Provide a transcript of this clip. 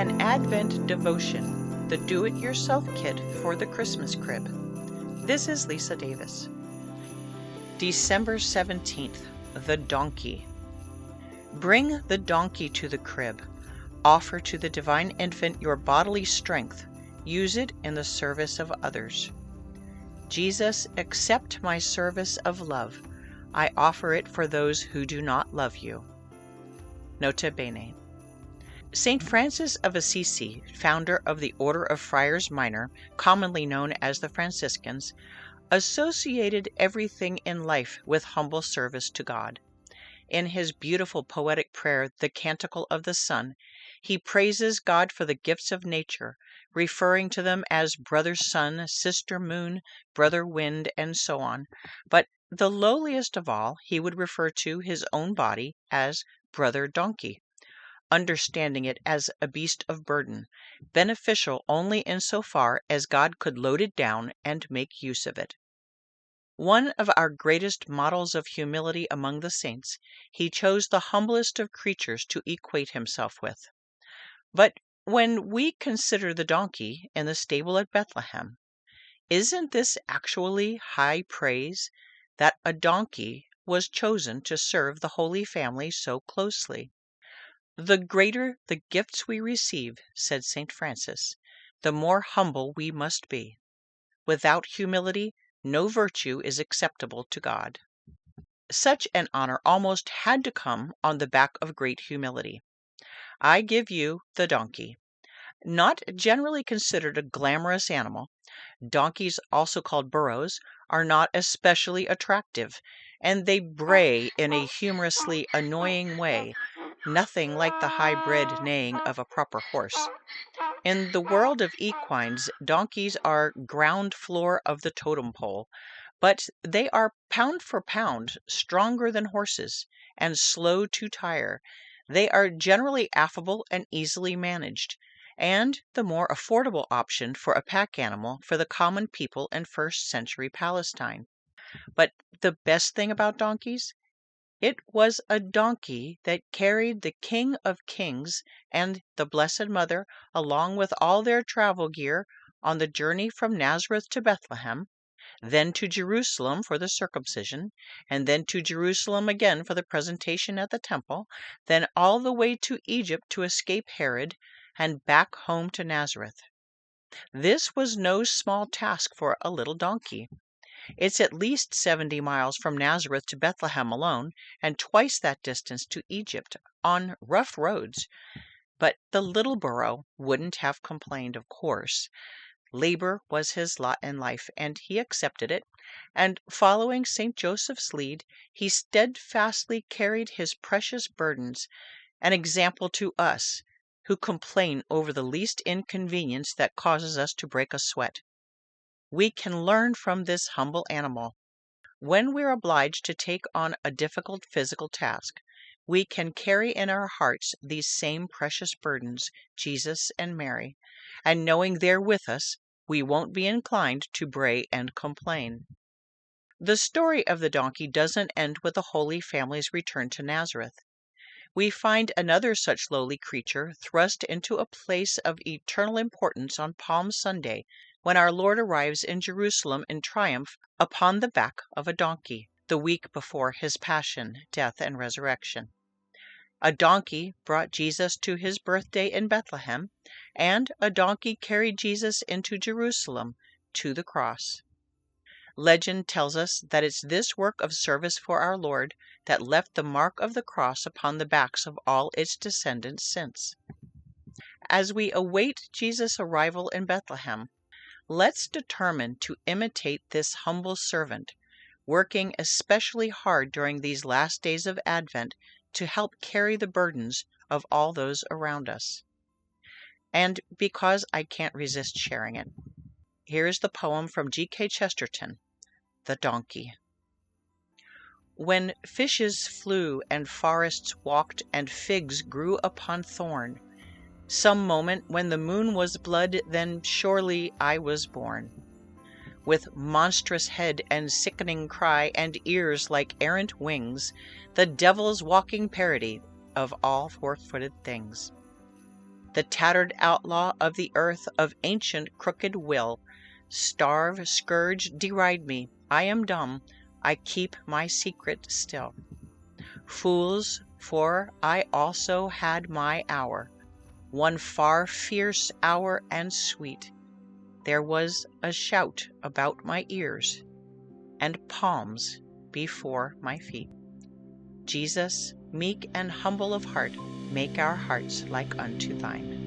an Advent devotion, the do-it-yourself kit for the Christmas crib. This is Lisa Davis. December 17th, the donkey. Bring the donkey to the crib. Offer to the divine infant your bodily strength. Use it in the service of others. Jesus, accept my service of love. I offer it for those who do not love you. Nota bene. Saint Francis of Assisi, founder of the Order of Friars Minor, commonly known as the Franciscans, associated everything in life with humble service to God. In his beautiful poetic prayer, The Canticle of the Sun, he praises God for the gifts of nature, referring to them as brother sun, sister moon, brother wind, and so on. But the lowliest of all, he would refer to his own body as brother donkey, understanding it as a beast of burden, beneficial only insofar as God could load it down and make use of it. One of our greatest models of humility among the saints, he chose the humblest of creatures to equate himself with. But when we consider the donkey in the stable at Bethlehem, isn't this actually high praise, that a donkey was chosen to serve the Holy Family so closely? The greater the gifts we receive, said St. Francis, the more humble we must be. Without humility, no virtue is acceptable to God. Such an honor almost had to come on the back of great humility. I give you the donkey. Not generally considered a glamorous animal, donkeys, also called burros, are not especially attractive, and they bray in a humorously annoying way, nothing like the high-bred neighing of a proper horse. In the world of equines, donkeys are ground floor of the totem pole, but they are pound for pound stronger than horses, and slow to tire. They are generally affable and easily managed, and the more affordable option for a pack animal for the common people in first-century Palestine. But the best thing about donkeys? It was a donkey that carried the King of Kings and the Blessed Mother, along with all their travel gear, on the journey from Nazareth to Bethlehem, then to Jerusalem for the circumcision, and then to Jerusalem again for the presentation at the temple, then all the way to Egypt to escape Herod, and back home to Nazareth. This was no small task for a little donkey. It's at least 70 miles from Nazareth to Bethlehem alone, and twice that distance to Egypt on rough roads. But the little burro wouldn't have complained, of course. Labor was his lot in life, and he accepted it, and following St. Joseph's lead, he steadfastly carried his precious burdens, an example to us, who complain over the least inconvenience that causes us to break a sweat. We can learn from this humble animal. When we're obliged to take on a difficult physical task, we can carry in our hearts these same precious burdens, Jesus and Mary, and knowing they're with us, we won't be inclined to bray and complain. The story of the donkey doesn't end with the Holy Family's return to Nazareth. We find another such lowly creature thrust into a place of eternal importance on Palm Sunday, when our Lord arrives in Jerusalem in triumph upon the back of a donkey, the week before his passion, death, and resurrection. A donkey brought Jesus to his birthday in Bethlehem, and a donkey carried Jesus into Jerusalem, to the cross. Legend tells us that it's this work of service for our Lord that left the mark of the cross upon the backs of all its descendants since. As we await Jesus' arrival in Bethlehem, let's determine to imitate this humble servant, working especially hard during these last days of Advent to help carry the burdens of all those around us. And because I can't resist sharing it, here's the poem from G.K. Chesterton, The Donkey. When fishes flew and forests walked and figs grew upon thorn, some moment when the moon was blood, then surely I was born. With monstrous head and sickening cry and ears like errant wings, the devil's walking parody of all four-footed things. The tattered outlaw of the earth, of ancient crooked will, starve, scourge, deride me, I am dumb, I keep my secret still. Fools, for I also had my hour, one far fierce hour and sweet. There was a shout about my ears, and palms before my feet. Jesus, meek and humble of heart, make our hearts like unto thine.